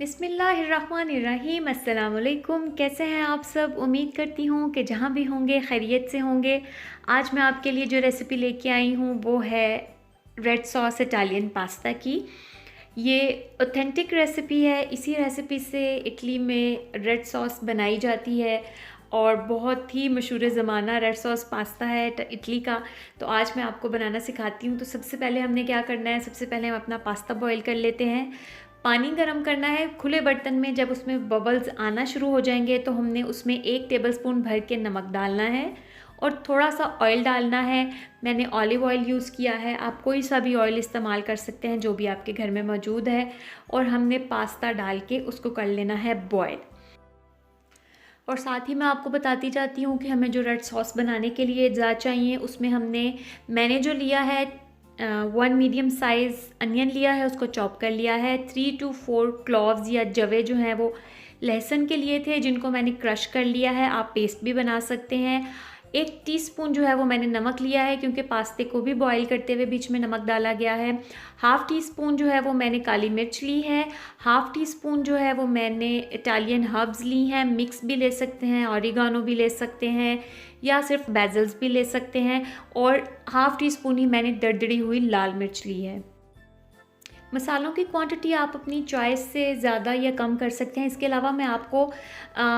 बिस्मिल्लाहिर्रहमानिर्रहीम। अस्सलाम वालेकुम। कैसे हैं आप सब? उम्मीद करती हूँ कि जहाँ भी होंगे खैरियत से होंगे। आज मैं आपके लिए जो रेसिपी लेके आई हूँ वो है रेड सॉस इटालियन पास्ता की। ये ऑथेंटिक रेसिपी है। इसी रेसिपी से इटली में रेड सॉस बनाई जाती है और बहुत ही मशहूर ज़माना रेड सॉस पास्ता है इटली का। तो आज मैं आपको बनाना सिखाती हूँ। तो सबसे पहले हमने क्या करना है, सबसे पहले हम अपना पास्ता बॉईल कर लेते हैं। पानी गर्म करना है खुले बर्तन में। जब उसमें बबल्स आना शुरू हो जाएंगे तो हमने उसमें 1 टेबलस्पून भर के नमक डालना है और थोड़ा सा ऑयल डालना है। मैंने ऑलिव ऑयल यूज़ किया है, आप कोई सा भी ऑयल इस्तेमाल कर सकते हैं जो भी आपके घर में मौजूद है। और हमने पास्ता डाल के उसको कर लेना है बॉयल। और साथ ही मैं आपको बताती जाती हूँ कि हमें जो रेड सॉस बनाने के लिए अज्जा चाहिए, उसमें मैंने जो लिया है 1 मीडियम साइज़ अनियन लिया है, उसको चॉप कर लिया है। 3 to 4 क्लोव्स या जवे जो हैं वो लहसुन के लिए थे, जिनको मैंने क्रश कर लिया है। आप पेस्ट भी बना सकते हैं। 1 टीस्पून जो है वो मैंने नमक लिया है, क्योंकि पास्ते को भी बॉईल करते हुए बीच में नमक डाला गया है। हाफ़ टी स्पून जो है वो मैंने काली मिर्च ली है। हाफ़ टी स्पून जो है वो मैंने इटालियन हर्ब्स ली हैं, मिक्स भी ले सकते हैं, ऑरिगानो भी ले सकते हैं या सिर्फ बेजल्स भी ले सकते हैं। और हाफ़ टी स्पून ही मैंने दरदरी हुई लाल मिर्च ली है। मसालों की क्वांटिटी आप अपनी चॉइस से ज़्यादा या कम कर सकते हैं। इसके अलावा मैं आपको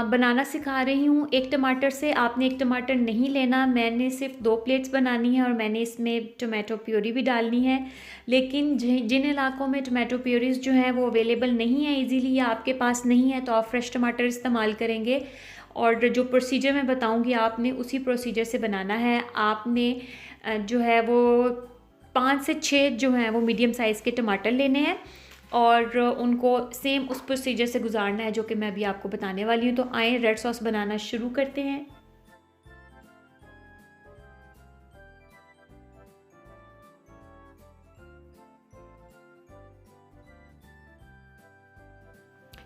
बनाना सिखा रही हूँ 1 टमाटर से। आपने 1 टमाटर नहीं लेना, मैंने सिर्फ 2 प्लेट्स बनानी है और मैंने इसमें टोमेटो प्यूरी भी डालनी है। लेकिन जिन इलाकों में टोमेटो प्यूरीज जो हैं वो अवेलेबल नहीं है ईजीली या आपके पास नहीं है, तो आप फ्रेश टमाटर इस्तेमाल करेंगे। और जो प्रोसीजर मैं बताऊँगी आपने उसी प्रोसीजर से बनाना है। आपने जो है वो 5 से 6 जो हैं वो मीडियम साइज़ के टमाटर लेने हैं और उनको सेम उस प्रोसीजर से गुजारना है जो कि मैं अभी आपको बताने वाली हूँ। तो आएँ रेड सॉस बनाना शुरू करते हैं।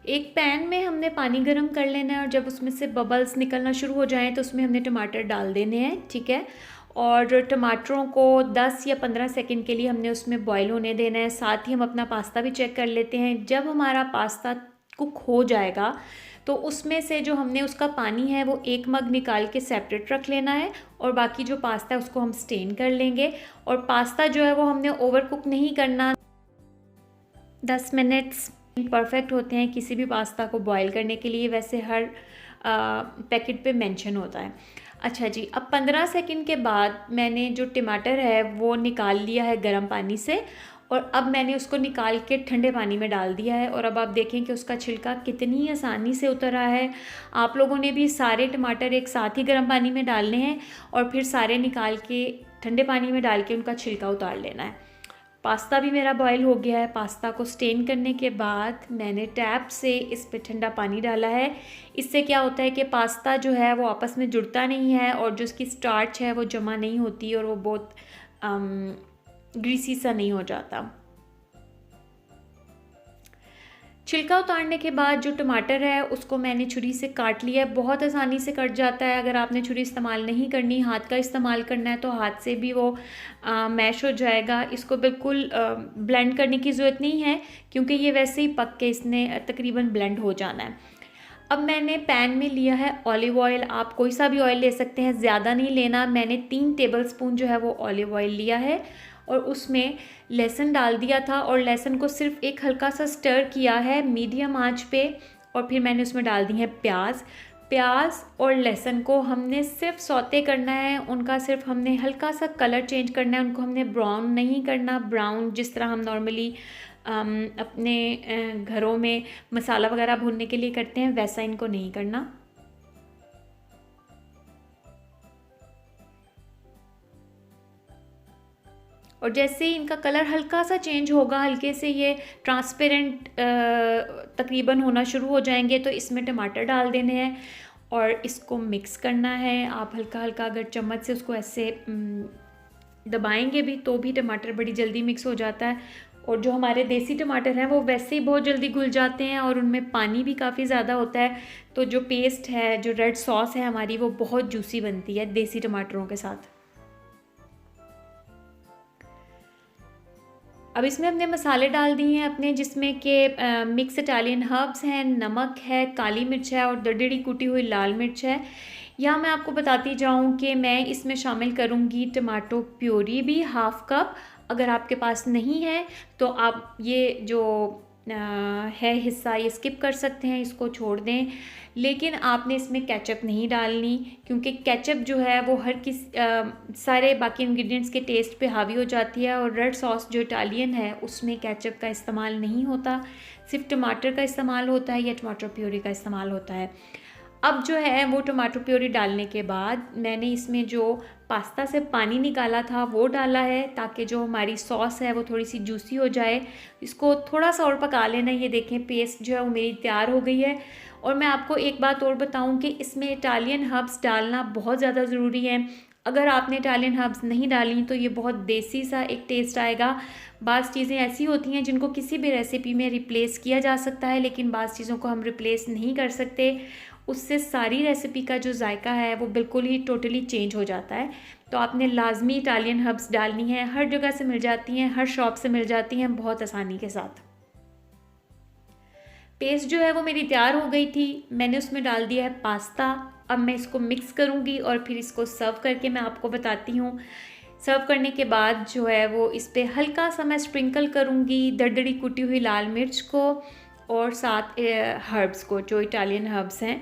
एक पैन में हमने पानी गर्म कर लेना है और जब उसमें से बबल्स निकलना शुरू हो जाएं तो उसमें हमने टमाटर डाल देने हैं, ठीक है। और टमाटरों को 10 या 15 सेकंड के लिए हमने उसमें बॉईल होने देना है। साथ ही हम अपना पास्ता भी चेक कर लेते हैं। जब हमारा पास्ता कुक हो जाएगा तो उसमें से जो हमने उसका पानी है वो 1 मग निकाल के सेपरेट रख लेना है और बाकी जो पास्ता है उसको हम स्टेन कर लेंगे। और पास्ता जो है वो हमने ओवर कुक नहीं करना। 10 मिनट्स परफेक्ट होते हैं किसी भी पास्ता को बॉईल करने के लिए, वैसे हर पैकेट पे मेंशन होता है। अच्छा जी, अब 15 सेकंड के बाद मैंने जो टमाटर है वो निकाल लिया है गर्म पानी से और अब मैंने उसको निकाल के ठंडे पानी में डाल दिया है। और अब आप देखें कि उसका छिलका कितनी आसानी से उतर रहा है। आप लोगों ने भी सारे टमाटर एक साथ ही गर्म पानी में डालने हैं और फिर सारे निकाल के ठंडे पानी में डाल के उनका छिलका उतार लेना है। पास्ता भी मेरा बॉईल हो गया है। पास्ता को स्टेन करने के बाद मैंने टैप से इस पे ठंडा पानी डाला है। इससे क्या होता है कि पास्ता जो है वो आपस में जुड़ता नहीं है और जो उसकी स्टार्च है वो जमा नहीं होती और वो बहुत ग्रीसी सा नहीं हो जाता। छिलका उतारने के बाद जो टमाटर है उसको मैंने छुरी से काट लिया है। बहुत आसानी से कट जाता है। अगर आपने छुरी इस्तेमाल नहीं करनी, हाथ का इस्तेमाल करना है तो हाथ से भी वो मैश हो जाएगा। इसको बिल्कुल ब्लेंड करने की ज़रूरत नहीं है क्योंकि ये वैसे ही पक के इसने तकरीबन ब्लेंड हो जाना है। अब मैंने पैन में लिया है ऑलिव ऑयल। आप कोई सा भी ऑयल ले सकते हैं, ज़्यादा नहीं लेना। मैंने 3 टेबलस्पून जो है वो ऑलिव ऑयल लिया है और उसमें लहसुन डाल दिया था और लहसुन को सिर्फ एक हल्का सा स्टर किया है मीडियम आंच पे। और फिर मैंने उसमें डाल दी है प्याज और लहसुन को हमने सिर्फ सौते करना है। उनका सिर्फ हमने हल्का सा कलर चेंज करना है, उनको हमने ब्राउन नहीं करना। ब्राउन जिस तरह हम नॉर्मली अपने घरों में मसाला वगैरह भूनने के लिए करते हैं, वैसा इनको नहीं करना। और जैसे ही इनका कलर हल्का सा चेंज होगा, हल्के से ये ट्रांसपेरेंट तकरीबन होना शुरू हो जाएंगे, तो इसमें टमाटर डाल देने हैं और इसको मिक्स करना है। आप हल्का हल्का अगर चम्मच से उसको ऐसे दबाएंगे भी तो भी टमाटर बड़ी जल्दी मिक्स हो जाता है। और जो हमारे देसी टमाटर हैं वो वैसे ही बहुत जल्दी घुल जाते हैं और उनमें पानी भी काफ़ी ज़्यादा होता है, तो जो पेस्ट है, जो रेड सॉस है हमारी, वो बहुत जूसी बनती है देसी टमाटरों के साथ। अब इसमें हमने मसाले डाल दिए हैं अपने, जिसमें कि मिक्स इटालियन हर्ब्स हैं, नमक है, काली मिर्च है और दरदरी कुटी हुई लाल मिर्च है। यहाँ मैं आपको बताती जाऊँ कि मैं इसमें शामिल करूँगी टमाटो प्योरी भी हाफ़ कप। अगर आपके पास नहीं है तो आप ये जो है हिस्सा ये स्किप कर सकते हैं, इसको छोड़ दें। लेकिन आपने इसमें केचप नहीं डालनी, क्योंकि केचप जो है वो सारे बाकी इंग्रेडिएंट्स के टेस्ट पे हावी हो जाती है, और रेड सॉस जो इटालियन है उसमें केचप का इस्तेमाल नहीं होता, सिर्फ टमाटर का इस्तेमाल होता है या टमाटर प्योरी का इस्तेमाल होता है। अब जो है वो टमाटो प्योरी डालने के बाद मैंने इसमें जो पास्ता से पानी निकाला था वो डाला है, ताकि जो हमारी सॉस है वो थोड़ी सी जूसी हो जाए। इसको थोड़ा सा और पका लेना। ये देखें पेस्ट जो है वो मेरी तैयार हो गई है। और मैं आपको एक बात और बताऊं कि इसमें इटालियन हर्ब्स डालना बहुत ज़्यादा ज़रूरी है। अगर आपने इटालियन हर्ब्स नहीं डाली तो ये बहुत देसी सा एक टेस्ट आएगा। बाज़ चीज़ें ऐसी होती हैं जिनको किसी भी रेसिपी में रिप्लेस किया जा सकता है, लेकिन बाज़ चीज़ों को हम रिप्लेस नहीं कर सकते। उससे सारी रेसिपी का जो जायका है वो बिल्कुल ही टोटली चेंज हो जाता है। तो आपने लाजमी इटालियन हर्ब्स डालनी है, हर जगह से मिल जाती हैं, हर शॉप से मिल जाती हैं बहुत आसानी के साथ। पेस्ट जो है वो मेरी तैयार हो गई थी, मैंने उसमें डाल दिया है पास्ता। अब मैं इसको मिक्स करूँगी और फिर इसको सर्व करके मैं आपको बताती हूँ। सर्व करने के बाद जो है वो इस पर हल्का सा मैं स्प्रिंकल करूँगी दरदरी कुटी हुई लाल मिर्च को, और साथ हर्ब्स को, जो इटालियन हर्ब्स हैं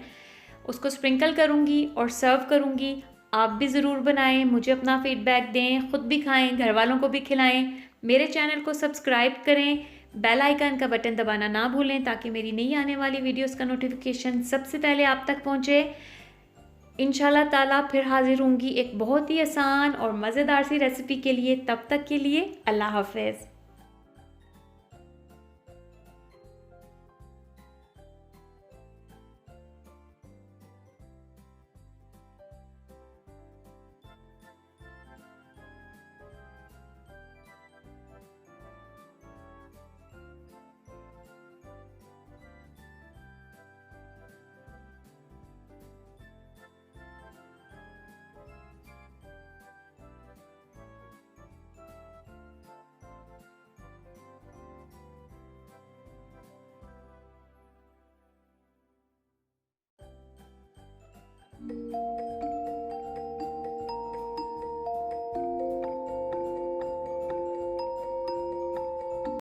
उसको स्प्रिंकल करूँगी और सर्व करूँगी। आप भी ज़रूर बनाएं, मुझे अपना फ़ीडबैक दें, ख़ुद भी खाएं, घर वालों को भी खिलाएं। मेरे चैनल को सब्सक्राइब करें, बेल आइकन का बटन दबाना ना भूलें, ताकि मेरी नई आने वाली वीडियोस का नोटिफिकेशन सबसे पहले आप तक पहुँचे। इंशाल्लाह ताला फिर हाज़िर होंगी एक बहुत ही आसान और मज़ेदार सी रेसिपी के लिए। तब तक के लिए अल्लाह हाफ़िज़।